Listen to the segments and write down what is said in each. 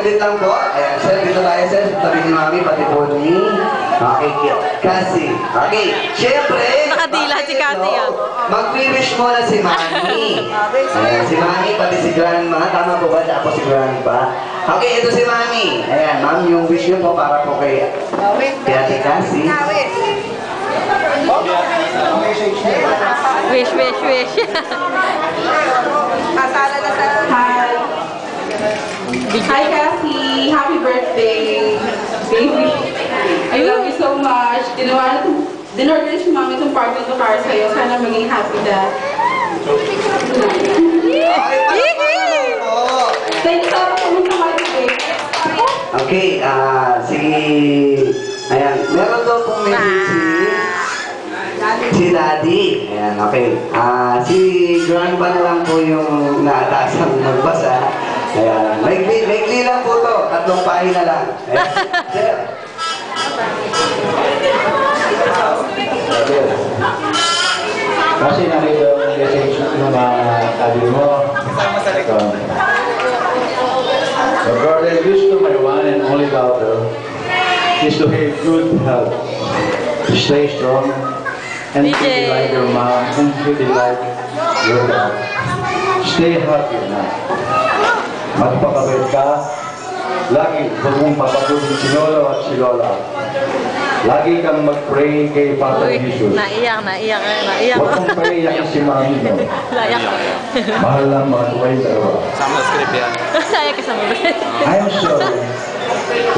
saglit lang po. Ayan, sir, dito tayo, sir. Tabi ni Mami, pati po ni... Okay, Cassie. Okay, syempre... Nakadila si Cassie, ah. Mag-wish muna si Mami. Ayan, si Mami, pati si Grandma. Tama po ba? Tapos si Grandpa. Okay, ito si Mami. Ayan, Ma'am, yung wish niyo po para po kay Ate Cassie. Wish, wish, wish. Kasala na sa... Hi, Cassie! Happy birthday! Baby! I love you so much! Dinorganize mo mami itong party to para sa'yo. Sana maging happy na. Thank you so much for today. Okay, ayan, meron daw pong message si Daddy. Ayan, okay. Si Grandpa na lang po yung naatasang magbasa. Ayan, maigli lang po to. 3 pahina lang. Ayan. Kasi nakita yung message ng mga tabi mo. The burden used to my one and only daughter is to have good health, to stay strong, and to be like your mom, and to be like your dad. Stay happy na. Magpakabait ka. Lagi huwag mong papagutin si Lolo at si Lola. Lagi kang mag-pray kay Father Jesus. Naiyak. Huwag mong pray si Mami mo. Naiyak. Mahal lang mga tuway dalawa. Sama sa script yan. Naiyak ka sa mga. I'm sorry.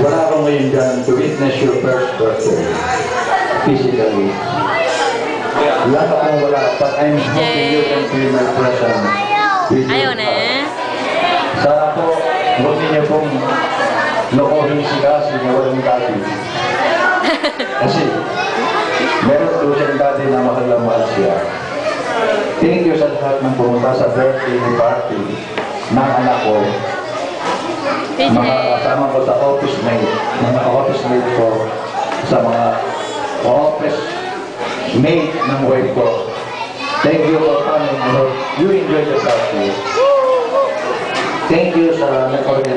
Wala akong ngayon dyan to witness your first birthday. Physically. Lahat akong wala, but I'm hoping you can feel my presence. Ayaw na eh. Sana po, huwag ninyo pong lokohin si Cassie na walang dati. Kasi, meron po siyang dati na mahal na mahal siya. Thank you sa lahat ng pumunta sa birthday party ng anak ko. Mga kasama ko sa office mate, mga office mate ko, sa mga office mate ng wife ko. Thank you for coming. I hope you enjoy the party. Thank you sa nag-organize.